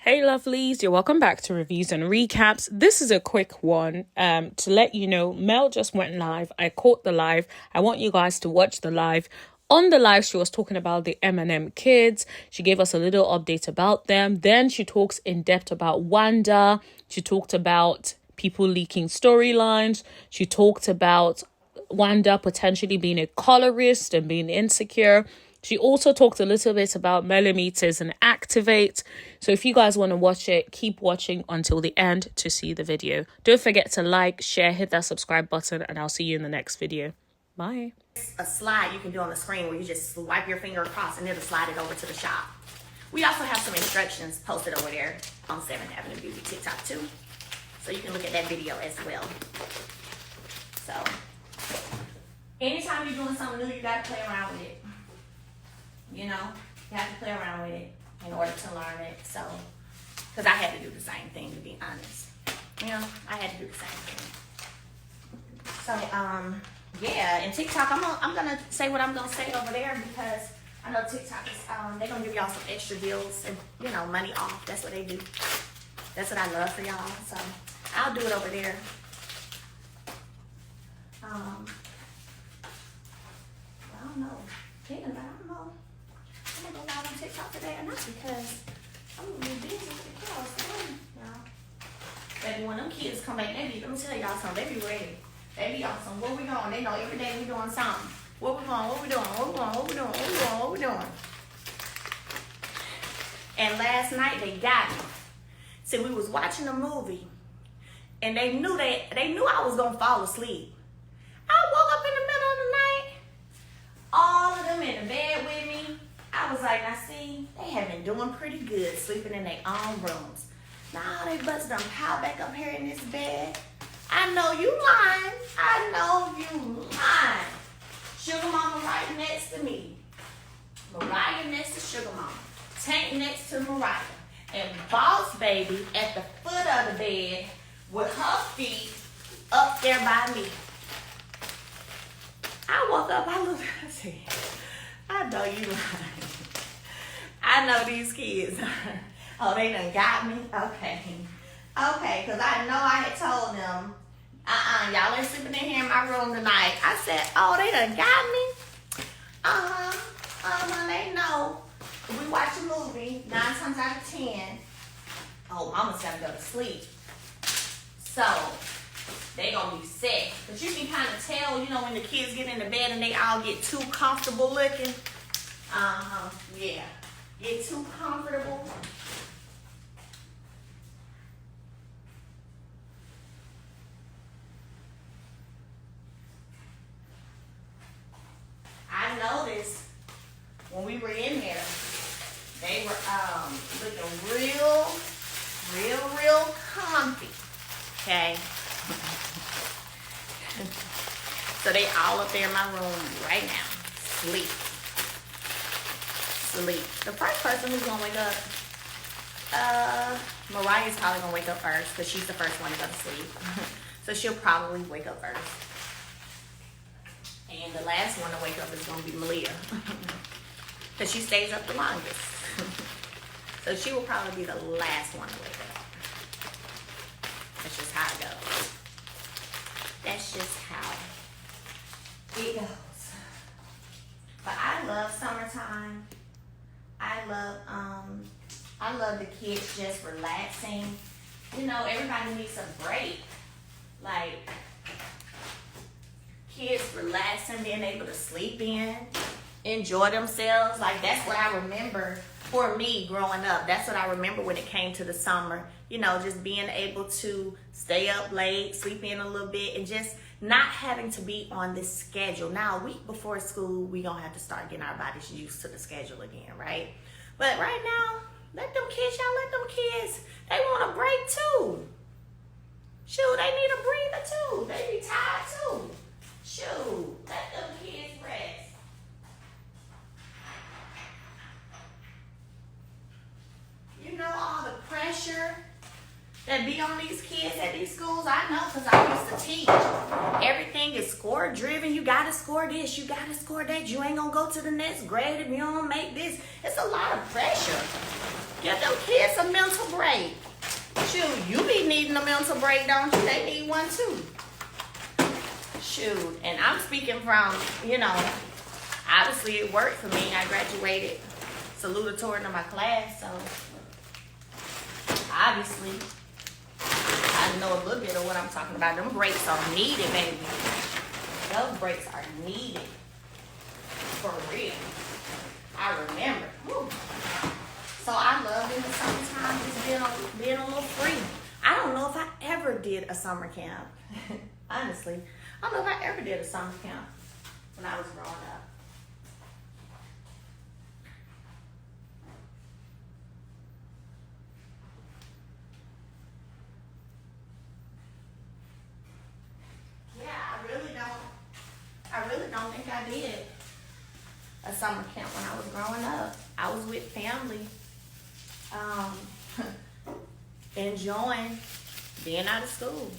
Hey lovelies, you're welcome back to Reviews and Recaps. This is a quick one to let you know Mel just went live. I caught the live. I want you guys to watch the live. On the live, she was talking about the M&M kids. She gave us a little update about them. Then she talks in depth about Wanda. She talked about people leaking storylines. She talked about Wanda potentially being a colorist and being insecure. She also talked a little bit about millimeters and activate. So if you guys want to watch it, keep watching until the end to see the video. Don't forget to like, share, hit that subscribe button, and I'll see you in the next video. Bye. A slide you can do on the screen where you just swipe your finger across and it'll slide it over to the shop. We also have some instructions posted over there on 7th Avenue Beauty TikTok too. So you can look at that video as well. So anytime you're doing something new, you gotta play around with it. You know, you have to play around with it in order to learn it. So, because I had to do the same thing, to be honest. You know, I had to do the same thing. So, yeah, and TikTok, I'm gonna say what I'm gonna say over there because I know TikTok is, they're gonna give y'all some extra deals and, you know, money off. That's what they do. That's what I love for y'all. So, I'll do it over there. I don't know. I don't know. I'm gonna go live on TikTok today or not because I'm gonna be busy with the girls today, y'all. Baby, when them kids come back, let me tell y'all something. They be ready. They be awesome. Where we going? They know every day we doing something. Where we going? What we doing? What we going? What we doing? What we doing? What we doing? And last night they got me. See, we was watching a movie, and they knew I was gonna fall asleep. I woke up in the middle of the night. All of them in the bed with me. I was like, now see, they have been doing pretty good sleeping in their own rooms. Now they bust them piled back up here in this bed. I know you lying. I know you lying. Sugar Mama right next to me. Mariah next to Sugar Mama. Tank next to Mariah. And Boss Baby at the foot of the bed with her feet up there by me. I woke up, I looked, I said, I know you lying. I know these kids are, oh, they done got me? Okay. Okay, because I know I had told them, y'all ain't sleeping in here in my room tonight. I said, oh, they done got me? They know. We watch a movie, 9 times out of 10, oh, mama's got to go to sleep. So, they gonna be sick. But you can kind of tell, you know, when the kids get in the bed and they all get too comfortable looking. Yeah. Get too comfortable. I noticed when we were in there, they were looking real comfy. Okay. So they all up there in my room right now. Sleep. The first person who's gonna wake up, Mariah's probably gonna wake up first because she's the first one to go to sleep. So she'll probably wake up first. And the last one to wake up is gonna be Malia. Because she stays up the longest. So she will probably be the last one to wake up. That's just how it goes. That's just how it goes. But I love summertime. I love the kids just relaxing. You know, everybody needs a break. Like, kids relaxing, being able to sleep in, enjoy themselves. Like, that's what I remember for me growing up. That's what I remember when it came to the summer. You know, just being able to stay up late, sleep in a little bit, and just not having to be on this schedule. Now, a week before school, we gonna have to start getting our bodies used to the schedule again, right? But right now, let them kids, they want a break too. Shoot, they need a breather too. They be tired too. Shoot, let them kids rest. You know all the pressure that be on these kids at these schools. I know because I used to teach. Everything is score driven. You got to score this. You got to score that. You ain't going to go to the next grade if you don't make this. It's a lot of pressure. Give them kids a mental break. Shoot, you be needing a mental break, don't you? They need one too. Shoot, and I'm speaking from, obviously it worked for me. I graduated salutatorian of my class, so obviously I know a little bit of what I'm talking about. Them breaks are needed, baby. Those breaks are needed. For real. I remember. Woo. So I love in the summertime just being a little free. I don't know if I ever did a summer camp. Honestly. I don't know if I ever did a summer camp when I was growing up. I really don't think I did a summer camp when I was growing up. I was with family, enjoying being out of school,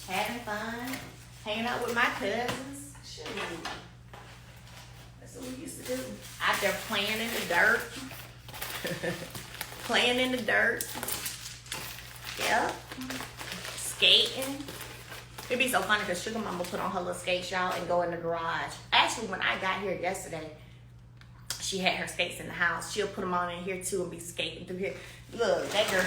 having fun, hanging out with my cousins. Shoot. That's what we used to do. Out there playing in the dirt. Playing in the dirt. Yep. Skating. It'd be so funny because Sugar Mama put on her little skates, y'all, and go in the garage. Actually, when I got here yesterday, she had her skates in the house. She'll put them on in here too and be skating through here. Look, that girl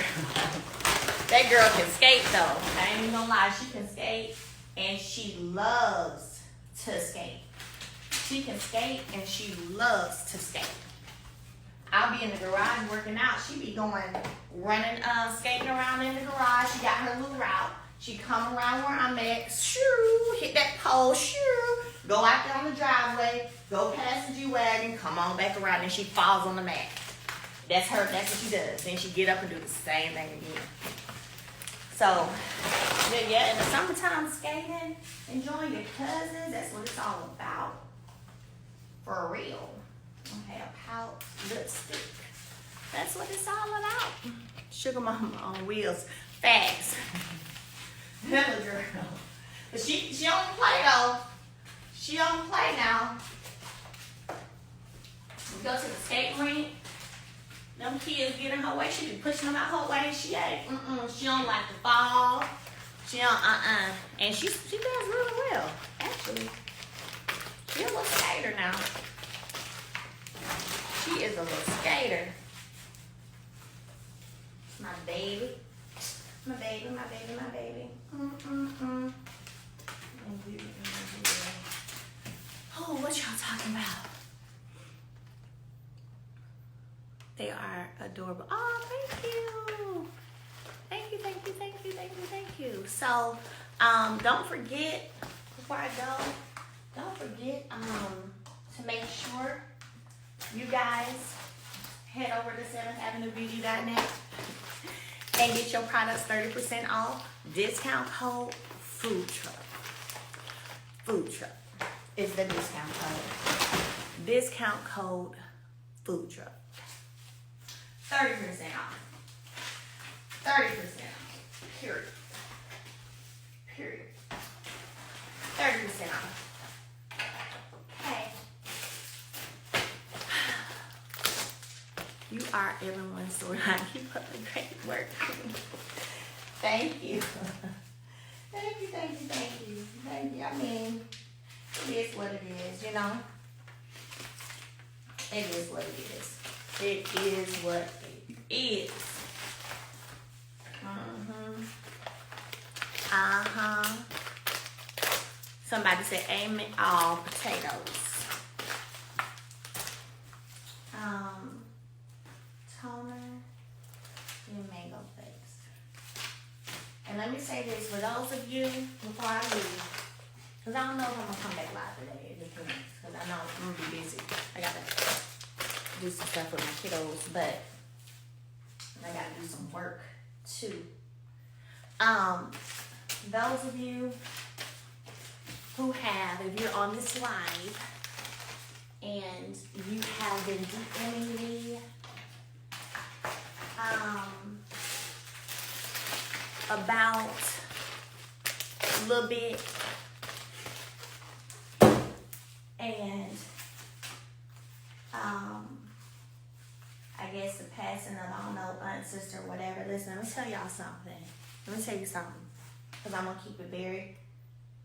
can skate though. I ain't even gonna lie, she can skate and she loves to skate. She can skate and she loves to skate. I'll be in the garage working out. She be running, skating around in the garage. She got her little route. She come around where I'm at, shoo, hit that pole, shoo, go out there on the driveway, go past the G-Wagon, come on back around, and she falls on the mat. That's what she does. Then she get up and do the same thing again. So, yeah, in the summertime, skating, enjoying your cousins, that's what it's all about. For real. Okay, a pout, lipstick. That's what it's all about. Sugar Mama on wheels. Facts. That girl. But she don't play though. She don't play now. We go to the skate rink. Them kids get in her way. She be pushing them out her way. She don't like to fall. She don't And she does really well, actually. She a little skater now. She is a little skater. My baby. My baby, my baby, my baby. Oh, what y'all talking about? They are adorable. Oh, thank you. Thank you, thank you, thank you, thank you, thank you. So, don't forget, before I go, don't forget to make sure you guys head over to 7thAvenueBeauty.net and get your products 30% off. Discount code food truck. Food truck is the discount code. Discount code food truck. 30% off. 30% off. Period. Period. 30% off. Okay. You are everyone's storyline. Keep up the great work. Thank you. Thank you, thank you, thank you. Thank you. I mean, it is what it is, you know? It is what it is. It is what it is. Somebody said, aim it all potatoes. Toner and mango paste. And let me say this for those of you before I leave, because I don't know if I'm gonna come back live today. It depends, because I know I'm gonna be busy. I gotta do some stuff with my kiddos, but I gotta do some work too. Those of you who have, if you're on this live and you have been DMing me about a little bit and guess the passing of, I don't know, aunt, sister, whatever. Listen, let me tell y'all something. Let me tell you something. Because I'm going to keep it very,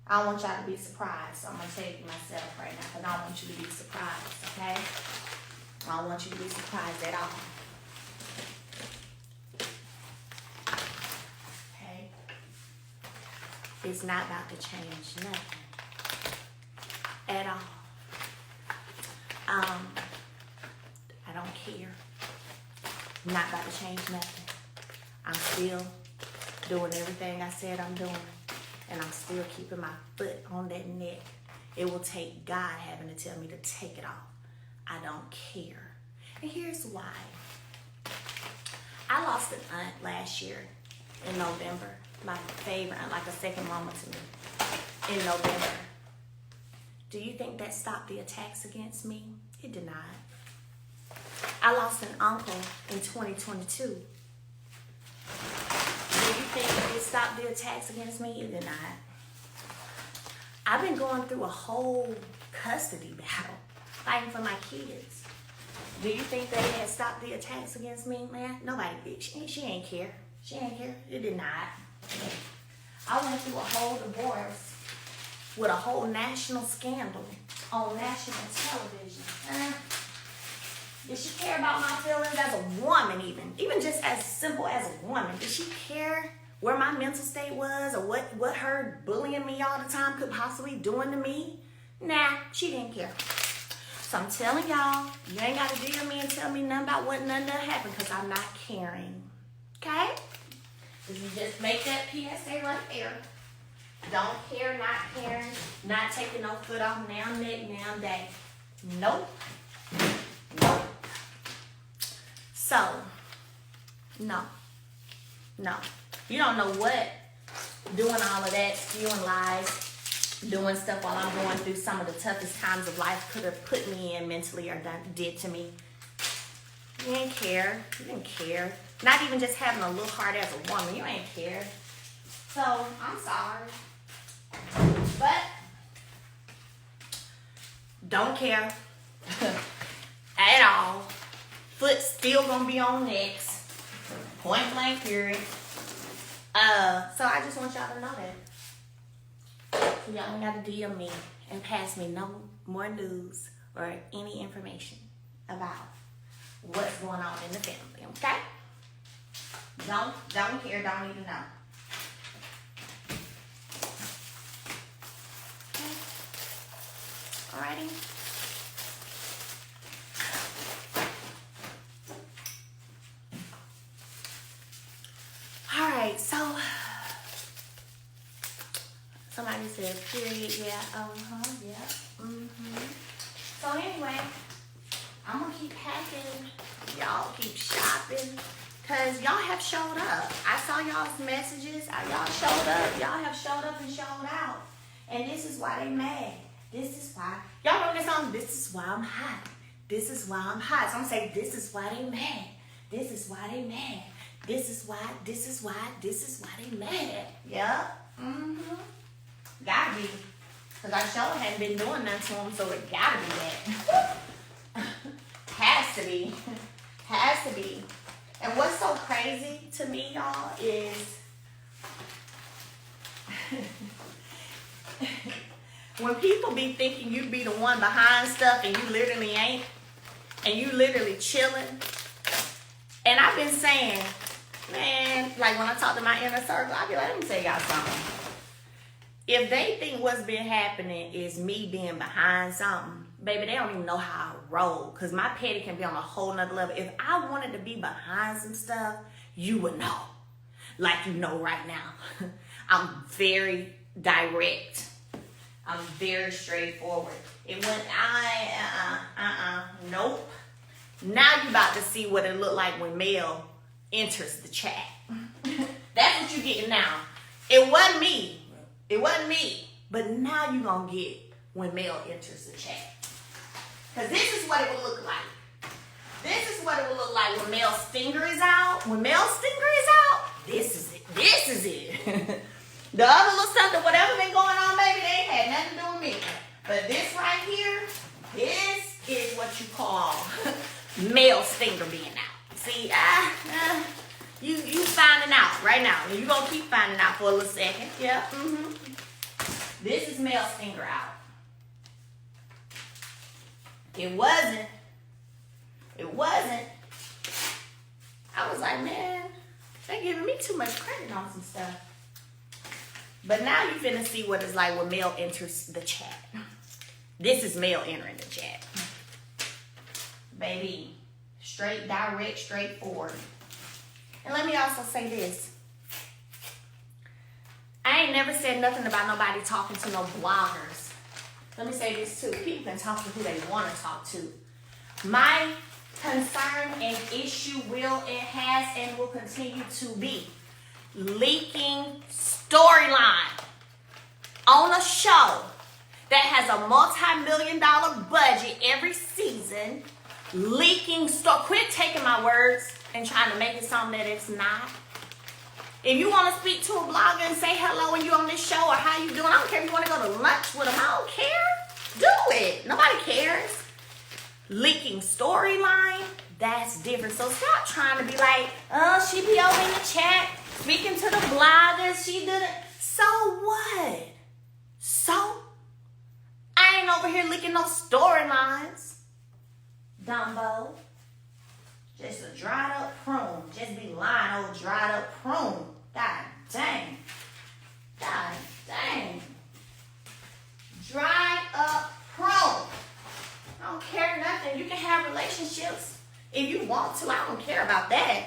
I don't want y'all to be surprised. So I'm going to tell you myself right now. Because I don't want you to be surprised, okay? I don't want you to be surprised at all. Okay? It's not about to change nothing. At all. I don't care. Not about to change nothing. I'm still doing everything I said I'm doing. And I'm still keeping my foot on that neck. It will take God having to tell me to take it off. I don't care. And here's why. I lost an aunt last year in November. My favorite aunt, like a second mama to me, in November. Do you think that stopped the attacks against me? It did not. I lost an uncle in 2022. Do you think it stopped the attacks against me? It did not. I've been going through a whole custody battle, fighting for my kids. Do you think they had stopped the attacks against me, man? Nobody did. She ain't care. She ain't care. It did not. I went through a whole divorce with a whole national scandal on national television. Did she care about my feelings as a woman even just as simple as a woman? Did she care where my mental state was or what her bullying me all the time could possibly doing to me? Nah, she didn't care. So I'm telling y'all, you ain't got to DM me and tell me nothing about what none of that happened because I'm not caring. Okay? If you just make that PSA right there. Don't care, not caring, not taking no foot off now, neck, now, day. Nope. Nope. So, no. You don't know what doing all of that, spewing lies, doing stuff while I'm going through some of the toughest times of life could have put me in mentally or did to me. You didn't care. You didn't care. Not even just having a little heart as a woman. You ain't care. So, I'm sorry. But don't care at all. Foot still gonna be on necks. Point blank period. So I just want y'all to know that. So y'all ain't gotta DM me and pass me no more news or any information about what's going on in the family, okay? Don't care, don't even know. Alrighty. Alright, so somebody said period, yeah, yeah, So anyway, I'm gonna keep packing, y'all keep shopping, cause y'all have showed up. I saw y'all's messages, y'all showed up, y'all have showed up and showed out. And this is why they mad. This is why. Y'all know this song? This is why I'm hot. This is why I'm hot. So I'm saying this is why they mad. This is why they mad. This is why they mad. Yeah. Gotta be. Because I sure hadn't been doing nothing to them, so it gotta be that. Has to be. Has to be. And what's so crazy to me, y'all, is when people be thinking you be the one behind stuff and you literally ain't, and you literally chilling. And I've been saying, man, like when I talk to my inner circle, I be like, let me tell y'all something. If they think what's been happening is me being behind something, baby, they don't even know how I roll. Because my petty can be on a whole nother level. If I wanted to be behind some stuff, you would know. Like you know right now. I'm very direct. I'm very straightforward. It went, nope. Now you about to see what it look like when Mel enters the chat. That's what you getting now. It wasn't me. It wasn't me. But now you gonna get when Mel enters the chat. Because this is what it would look like. This is what it would look like when Mel's finger is out. When Mel's finger is out, this is it. This is it. The other little stuff that whatever been going on, baby, they ain't had nothing to do with me. But this right here, this is what you call Mel's finger being out. See, you finding out right now. And you're going to keep finding out for a little second. Yeah. This is Mel's finger out. It wasn't. I was like, man, they're giving me too much credit on some stuff. But now you finna see what it's like when Mel enters the chat. This is Mel entering the chat. Baby, straight, direct, straightforward. And let me also say this. I ain't never said nothing about nobody talking to no bloggers. Let me say this too. People can talk to who they want to talk to. My concern and issue has and will continue to be leaking storyline on a show that has a multi-million-dollar budget every season. Leaking quit taking my words and trying to make it something that it's not. If you want to speak to a blogger and say hello when you're on this show or how you doing, I don't care if you want to go to lunch with them. I don't care. Do it. Nobody cares. Leaking storyline, that's different. So stop trying to be like, oh, she be over in the chat speaking to the bloggers. She did it. So what? So? I ain't over here leaking no storylines. Dumbo. Just a dried up prune. Just be lying, old dried up prune. God dang. God dang. Dried up prune. I don't care nothing. You can have relationships if you want to. I don't care about that.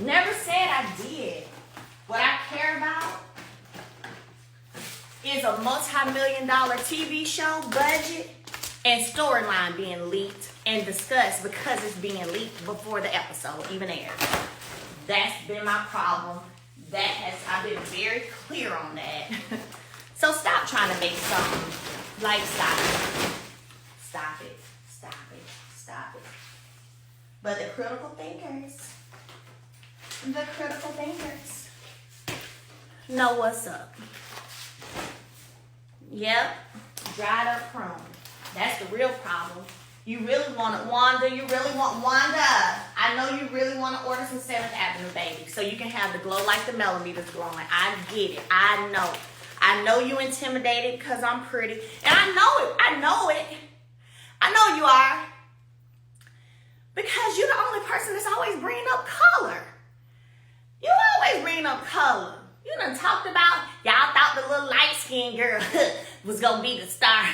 Never said I did. What I care about is a multi-million-dollar TV show budget and storyline being leaked and discussed because it's being leaked before the episode even aired. That's been my problem. I've been very clear on that. So stop trying to make something like stop it. Stop it. Stop it. Stop it. But the critical thinkers know what's up. Yep. Dried up prune. That's the real problem. You really want Wanda. You really want Wanda. I know you really want to order some 7th Avenue, baby, so you can have the glow like the millimeters glowing. I get it. I know. I know you intimidated because I'm pretty. And I know it. I know it. I know you are. Because you're the only person that's always bringing up color. You always bring up color. You done talked about, y'all thought the little light-skinned girl was going to be the star.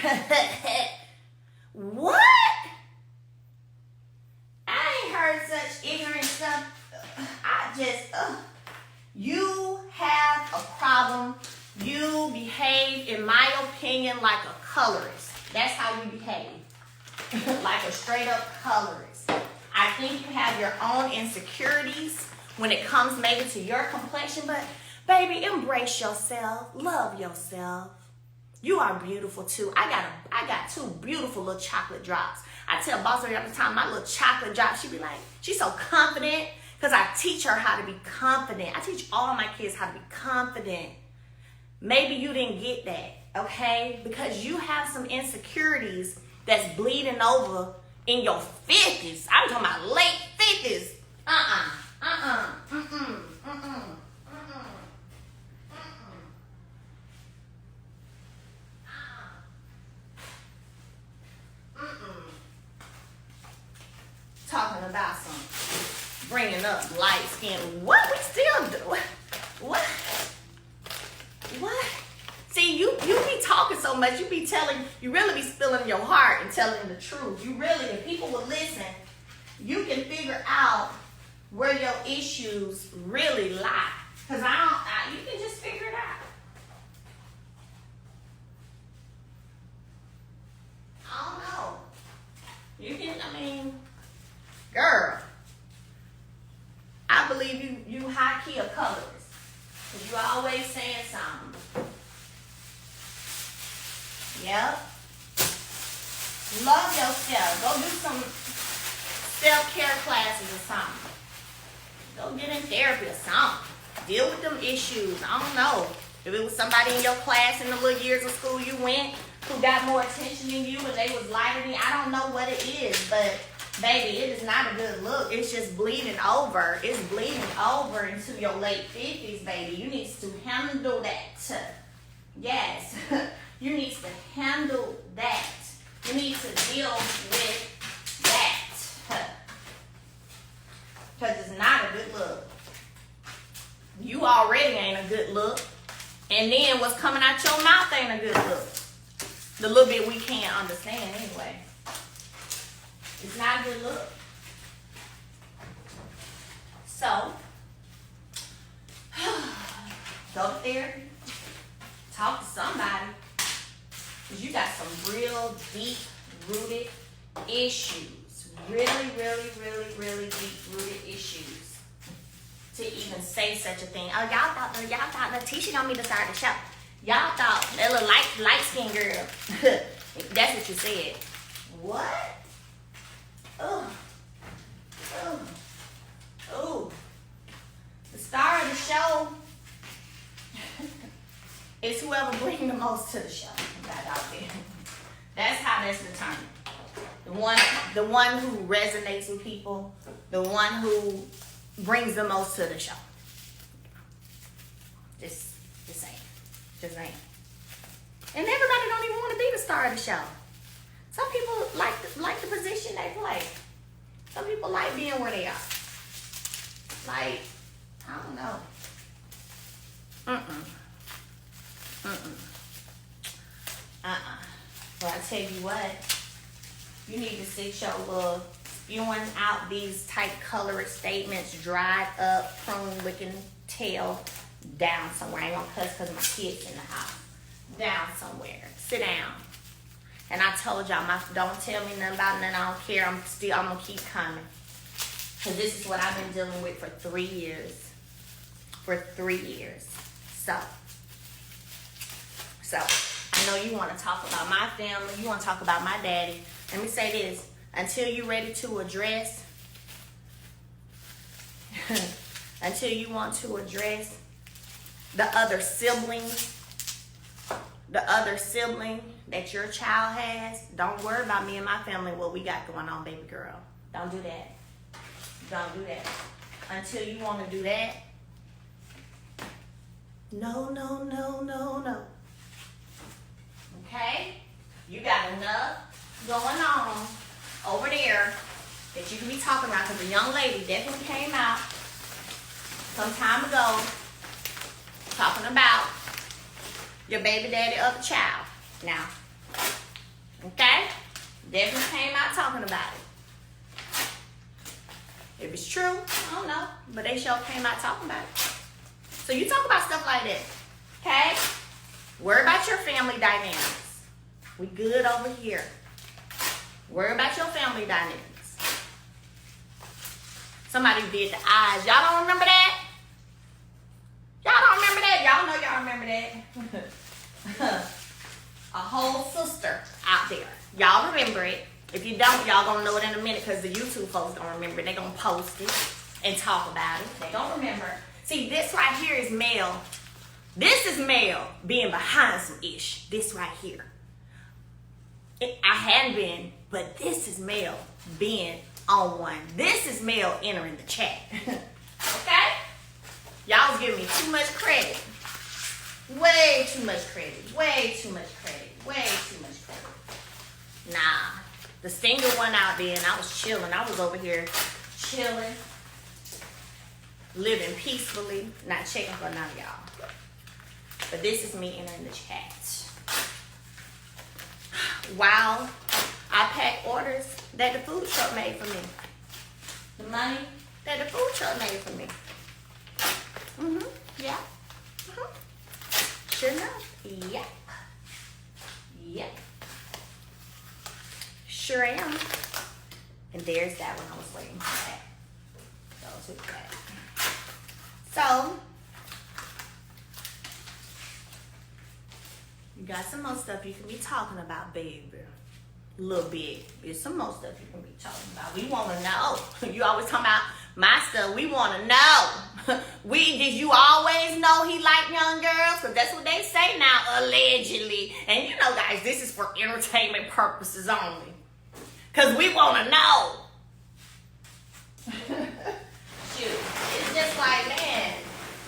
What? I ain't heard such ignorant stuff. You have a problem. You behave, in my opinion, like a colorist. That's how you behave. Like a straight up colorist. I think you have your own insecurities when it comes maybe to your complexion, but baby, embrace yourself. Love yourself. You are beautiful too. I got 2 beautiful little chocolate drops. I tell Boss Lady all the time, my little chocolate drops, she be like, she's so confident because I teach her how to be confident. I teach all my kids how to be confident. Maybe you didn't get that, okay? Because you have some insecurities that's bleeding over in your 50s. I'm talking about late 50s. Talking about some bringing up light skin. What we still do? What? See, you be talking so much. You really be spilling your heart and telling the truth. You really, if people would listen, you can figure out where your issues really lie. Because you can just figure it out. I don't know. Girl, I believe you high-key a colorist. Because you always saying something. Yep. Love yourself. Go do some self-care classes or something. Go get in therapy or something. Deal with them issues. I don't know. If it was somebody in your class in the little years of school you went who got more attention than you and they was lighter than you, I don't know what it is, but Baby, it is not a good look. It's just bleeding over. It's bleeding over into your late 50s, baby. You need to handle that. Yes. You need to handle that. You need to deal with that. Because it's not a good look. You already ain't a good look. And then what's coming out your mouth ain't a good look. The little bit we can't understand anyway. It's not a good look. So, go to therapy. Talk to somebody. Because you got some real deep-rooted issues. Really, really, really, really deep-rooted issues. To even say such a thing. Oh, y'all thought Letitia don't mean to start the show. Y'all thought that little light-skinned girl. That's what you said. What? Oh. The star of the show is whoever brings the most to the show. That's how that's determined. The one who resonates with people, the one who brings the most to the show. Just saying. And everybody don't even want to be the star of the show. Some people like the position they play. Some people like being where they are. Like, I don't know. Well, I tell you what, you need to sit your little spewing out these type colorist statements, dried up, prune looking tail down somewhere. I ain't gonna cuss because my kid's in the house. Down somewhere. Sit down. And I told y'all, don't tell me nothing about nothing. I don't care. I'm gonna keep coming. Because this is what I've been dealing with for 3 years. So, I know you want to talk about my family. You want to talk about my daddy. Let me say this. Until you're ready to address, until you want to address the other sibling that your child has, don't worry about me and my family, what we got going on, baby girl. Don't do that. Don't do that. Until you want to do that, no. Okay? You got enough going on over there that you can be talking about, because a young lady definitely came out some time ago talking about your baby daddy of the child. Now, okay? Definitely came out talking about it. If it's true, I don't know, but they sure came out talking about it. So you talk about stuff like that, okay? Worry about your family dynamics. We good over here. Worry about your family dynamics. Somebody did the eyes. Y'all don't remember that? Y'all don't remember that? Y'all know y'all remember that. A whole sister out there. Y'all remember it. If you don't, y'all gonna know it in a minute, because the YouTube folks gonna remember it. They gonna post it and talk about it. They gonna remember. See, this right here is male. This is male being behind some ish. This right here. I hadn't been, but this is male being on one. This is male entering the chat. Okay? Y'all was giving me too much credit. Way too much credit. Way too much credit. Way too much credit. Nah. The single one out there, and I was chilling. I was over here chilling, living peacefully, not checking for none of y'all. But this is me entering the chat. While I pack orders that the food truck made for me. The money that the food truck made for me. Yeah. Sure enough. Yep. Sure am. And there's that one I was waiting for that. Those with that. So, you got some more stuff you can be talking about, baby. A little bit. There's some more stuff you can be talking about. We want to know. You always talking about my stuff. We want to know. Did you always know he liked young girls? Because that's what they say now, allegedly. And you know, guys, this is for entertainment purposes only. Because we want to know. Shoot. It's just like, man,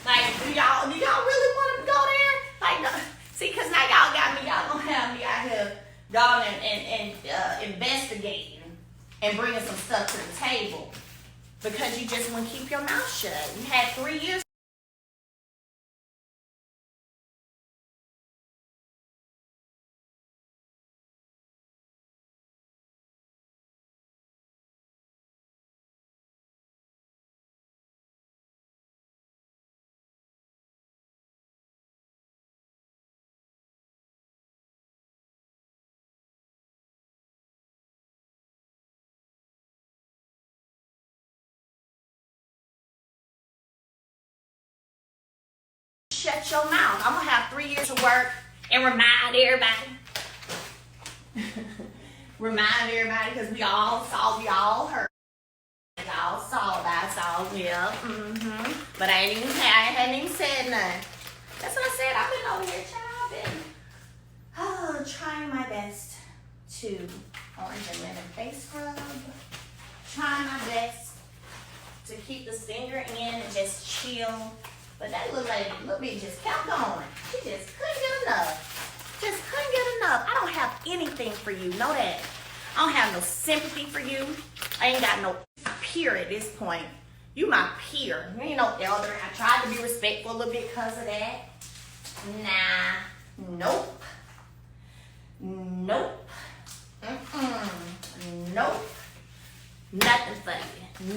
like, do y'all really want to go there? Like, no. See, because now y'all got me, y'all gonna have me out here going and investigating and bringing some stuff to the table because you just want to keep your mouth shut. You had 3 years. Shut your mouth. I'm gonna have 3 years to work and remind everybody. Remind everybody because we all heard. Y'all saw that, yeah. But I hadn't even said nothing. That's what I said. I've been over here, child. I've been trying my best to orange and lemon face scrub. Trying my best to keep the stinger in and just chill. But that little bitch just kept going. She just couldn't get enough. Just couldn't get enough. I don't have anything for you. Know that. I don't have no sympathy for you. I ain't got no peer at this point. You my peer. You ain't no elder. I tried to be respectful a little bit because of that. Nah. Nope. Nope. Nope. Nothing for you.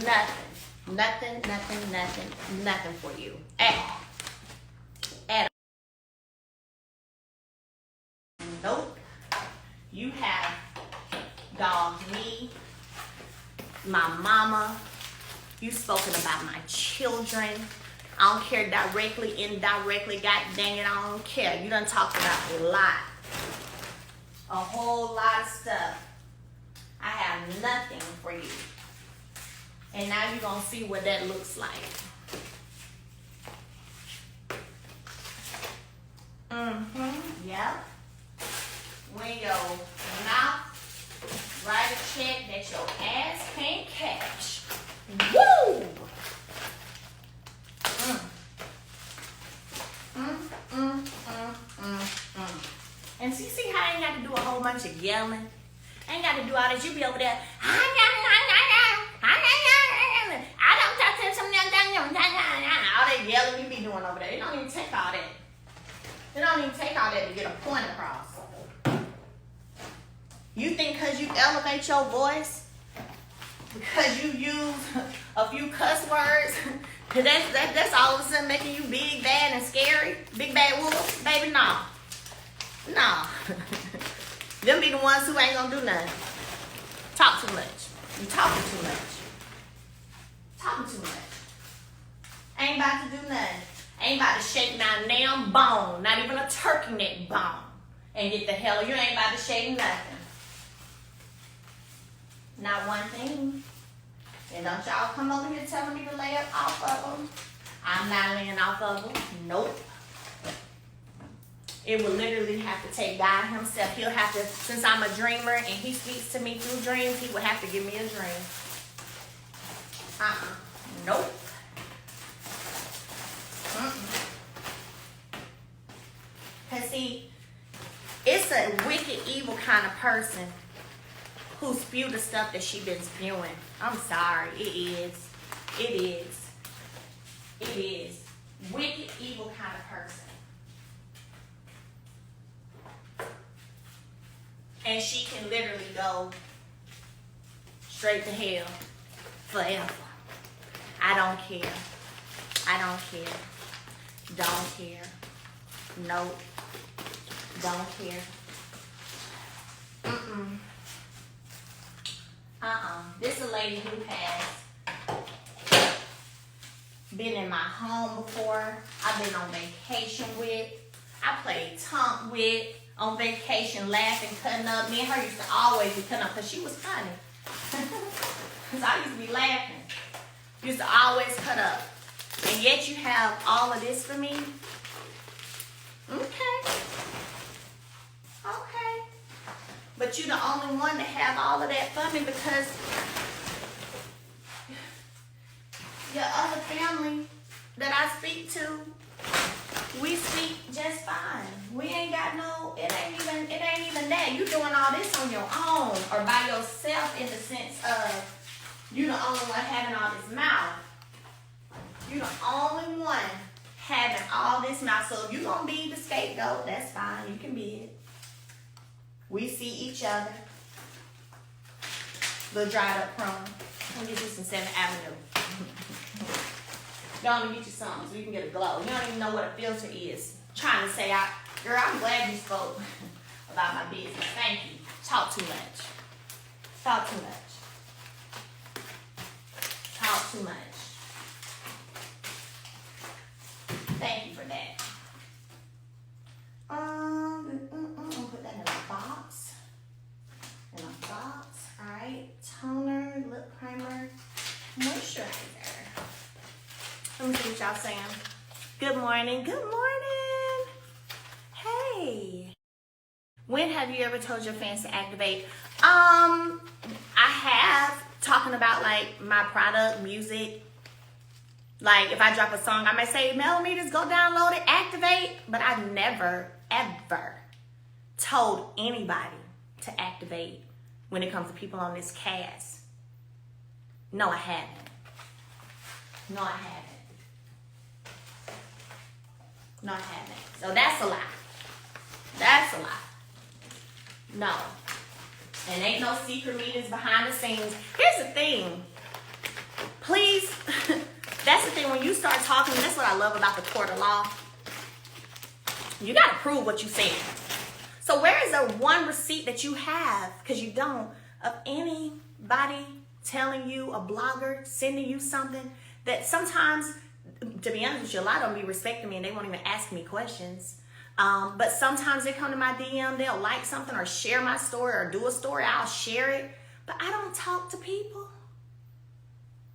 Nothing for you. At all. Nope. You have dogged me, my mama. You've spoken about my children. I don't care directly, indirectly, god dang it, I don't care. You done talked about a lot. A whole lot of stuff. I have nothing for you. And now you're going to see what that looks like. Yep. When your mouth write a check that your ass can't cash. Woo! And see how I ain't got to do a whole bunch of yelling? I ain't got to do all this. You be over there. I don't talk to some all that yelling you be doing over there. It don't even take all that. It don't even take all that to get a point across. You think because you elevate your voice, because you use a few cuss words, that's all of a sudden making you big, bad, and scary? Big bad wolf? Baby, no. No. Them be the ones who ain't gonna do nothing. Talk too much. You talking too much. Talking too much. Ain't about to do nothing. Ain't about to shake my damn bone. Not even a turkey neck bone. And get the hell, you ain't about to shake nothing. Not one thing. And don't y'all come over here telling me to lay up off of them. I'm not laying off of them. Nope. It will literally have to take God himself. He'll have to, since I'm a dreamer and he speaks to me through dreams, he will have to give me a dream. Nope. Because see, it's a wicked, evil kind of person who spew the stuff that she been spewing. I'm sorry. It is. It is. It is. Wicked, evil kind of person. And she can literally go straight to hell forever. I don't care. I don't care. Don't care. Nope. Don't care. This is a lady who has been in my home before. I've been on vacation with. I played tonk with. On vacation, laughing, cutting up. Me and her used to always be cutting up because she was funny. Because I used to be laughing. Used to always cut up. And yet you have all of this for me? Okay. Okay. But you're the only one to have all of that for me because your other family that I speak to, we speak just fine. We ain't got no, it ain't even that. You doing all this on your own or by yourself in the sense of you the only one having all this mouth. You the only one having all this mouth. So if you gonna be the scapegoat, that's fine. You can be it. We see each other. Little dried up crumb. I'll get you some 7th Avenue. Go on and get you some so you can get a glow. You don't even know what a filter is. Trying to say, girl, I'm glad you spoke about my business. Thank you. Talk too much. Talk too much. Talk too much. Thank you for that. I'll put that in a box. In a box. Alright. Toner, lip primer, moisturizer. Let me see what y'all saying. Good morning. Good morning. Hey. When have you ever told your fans to activate? I have. Talking about like my product, music. Like if I drop a song, I might say, Millimeters, go download it, activate. But I've never, ever told anybody to activate when it comes to people on this cast. No, I haven't. No, I haven't. No, I haven't. So that's a lie. That's a lie. No. And ain't no secret meetings behind the scenes. Here's the thing. Please, that's the thing. When you start talking, that's what I love about the court of law. You got to prove what you said. So where is the one receipt that you have, because you don't, of anybody telling you, a blogger sending you something that sometimes, to be honest with you, a lot of them be respecting me and they won't even ask me questions. But sometimes they come to my DM, they'll like something or share my story or do a story, I'll share it. But I don't talk to people.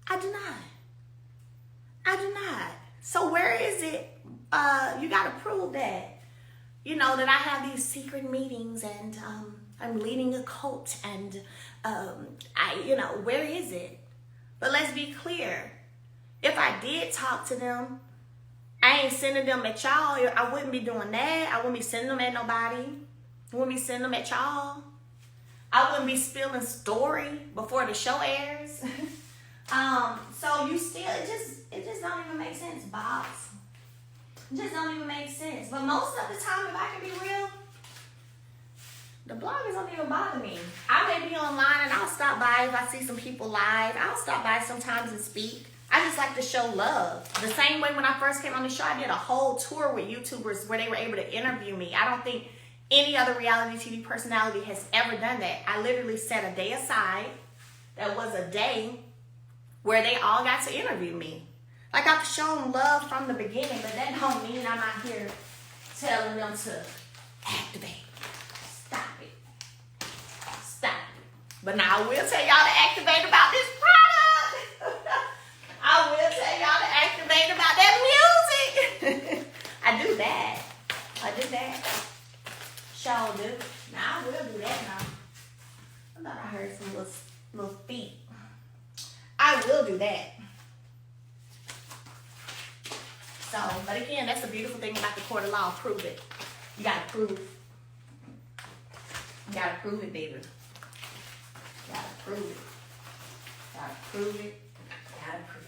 I do not. I do not. So where is it? You got to prove that. You know, that I have these secret meetings and I'm leading a cult and, where is it? But let's be clear. If I did talk to them, I ain't sending them at y'all. I wouldn't be doing that. I wouldn't be sending them at nobody. I wouldn't be sending them at y'all. I wouldn't be spilling story before the show airs. So you still, it just don't even make sense, Bobs. It just don't even make sense. But most of the time, if I can be real, the bloggers don't even bother me. I may be online and I'll stop by if I see some people live. I'll stop by sometimes and speak. I just like to show love. The same way when I first came on the show, I did a whole tour with YouTubers where they were able to interview me. I don't think any other reality TV personality has ever done that. I literally set a day aside. That was a day where they all got to interview me. Like I've shown love from the beginning, but that don't mean I'm out here telling them to activate. Stop it. Stop it. But now I will tell y'all to activate about this product. I will tell y'all to activate about that music. I do that. I do that. Sure do. Now I will do that now. I thought I heard some little feet. I will do that. So, but again, that's the beautiful thing about the court of law. Prove it. You gotta prove. You gotta prove it, baby. You gotta prove it. You gotta prove it. You gotta prove it.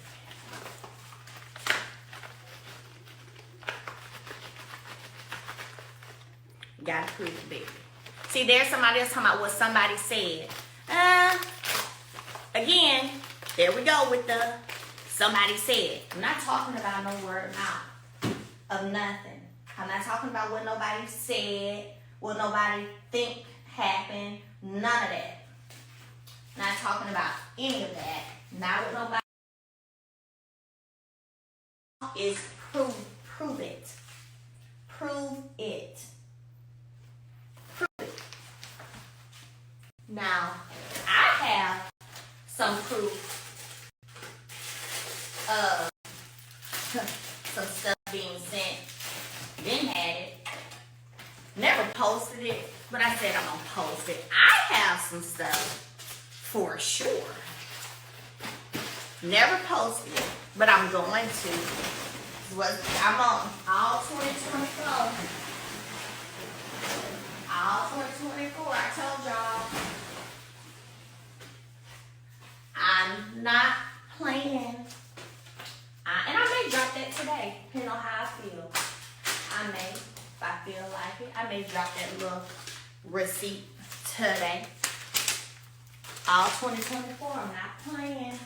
You gotta prove it, baby. See, there's somebody else talking about what somebody said. Again, there we go with the somebody said. I'm not talking about no word mouth of nothing. I'm not talking about what nobody said, what nobody think happened, none of that. Not talking about any of that. Not what nobody is prove it. Prove it. Prove it. Now, I have some proof of some stuff being sent. Then had it. Never posted it, but I said I'm gonna post it. I have some stuff for sure. Never posted it, but I'm going to. I'm on all 2024. All 2024, I told y'all. I'm not playing. And I may drop that today, depending on how I feel. I may, if I feel like it, I may drop that little receipt today. All 2024, I'm not playing.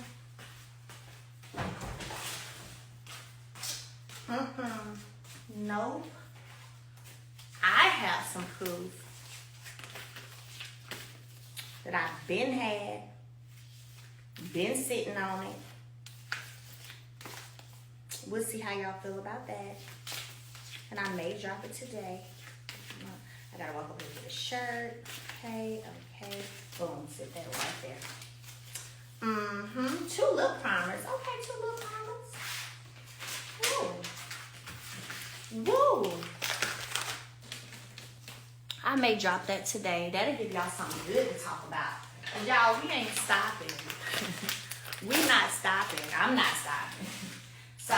Nope. I have some proof that I've been sitting on it. We'll see how y'all feel about that. And I may drop it today. I gotta walk over to the shirt. Okay. Boom, sit that right there. 2 lip primers. Okay, 2 lip primers. Woo. I may drop that today. That'll give y'all something good to talk about. And y'all, we ain't stopping. We not stopping. I'm not stopping. So,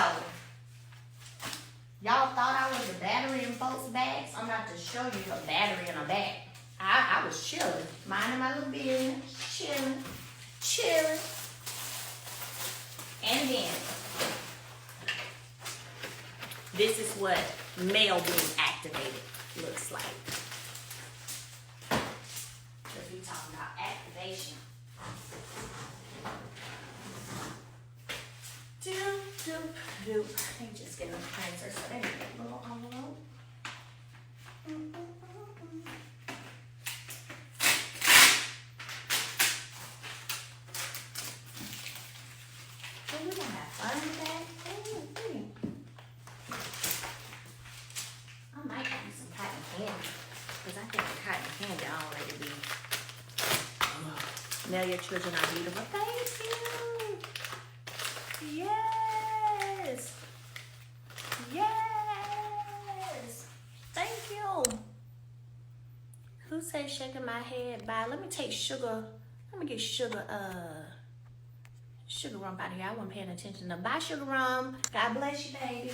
y'all thought I was a battery in folks' bags? I'm about to show you a battery in a bag. I was chilling, minding my little business, chilling. And then, this is what male being activated looks like. Because we talking about activation. Doop. They just getting a printer, so they need a little envelope. So we're gonna have fun with that. I might give you some cotton candy, because I think the cotton candy already be. Now your children are beautiful. Thank you. Yes. Thank you. Who said shaking my head? Bye. Let me take sugar. Let me get sugar rum out of here. I wasn't paying attention to. Bye, sugar rum. God bless you, baby.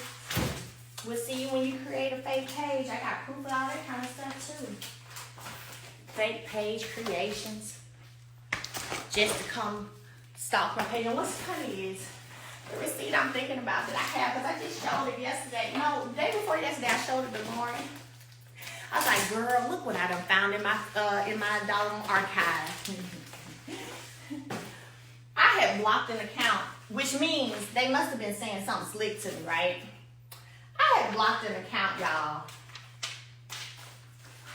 We'll see you when you create a fake page. I got proof of all that kind of stuff too. Fake page creations. Just to come stalk my page. And what's funny is the receipt I'm thinking about that I have, because I just showed it yesterday. No, the day before yesterday I showed it this morning. I was like, girl, look what I done found in my doggone archive. I had blocked an account, which means they must have been saying something slick to me, right? I had blocked an account, y'all.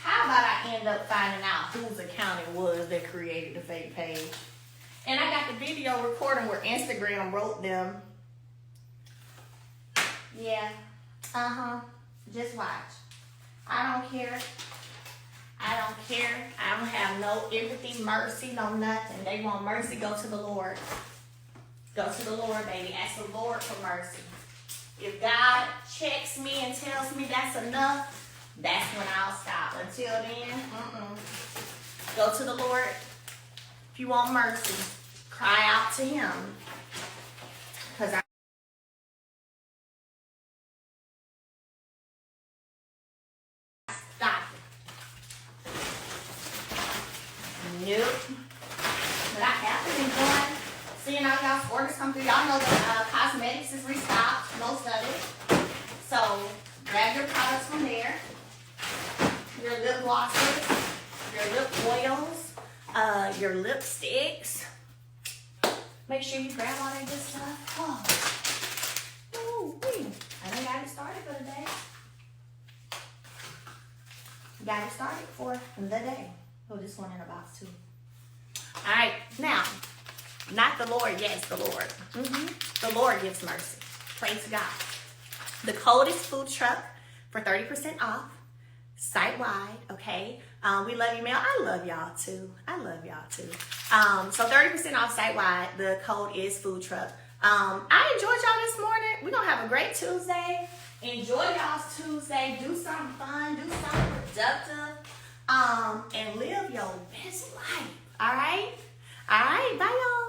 How about I end up finding out whose account it was that created the fake page? And I got the video recording where Instagram wrote them. Yeah. Just watch. I don't care. I don't have no empathy, mercy, no nothing. They want mercy, go to the Lord. Go to the Lord, baby. Ask the Lord for mercy. If God checks me and tells me that's enough, that's when I'll stop. Until then, go to the Lord. If you want mercy, cry out to Him. Because I stop it. Nope. But I have been enjoying seeing all y'all's orders come through. Y'all know that cosmetics is restocked, most of it. So grab your products from there. Your lip glosses, your lip oils, your lipsticks. Make sure you grab all that good stuff. I done got it started for the day. Got it started for the day. Oh, this one in a box too. All right, now, not the Lord, yes, the Lord. The Lord gives mercy. Praise God. The code is food truck for 30% off. Site-wide, okay? We love you, Mel. I love y'all too. So 30% off site-wide. The code is food truck. I enjoyed y'all this morning. We're going to have a great Tuesday. Enjoy y'all's Tuesday. Do something fun. Do something productive. And live your best life. All right? Bye, y'all.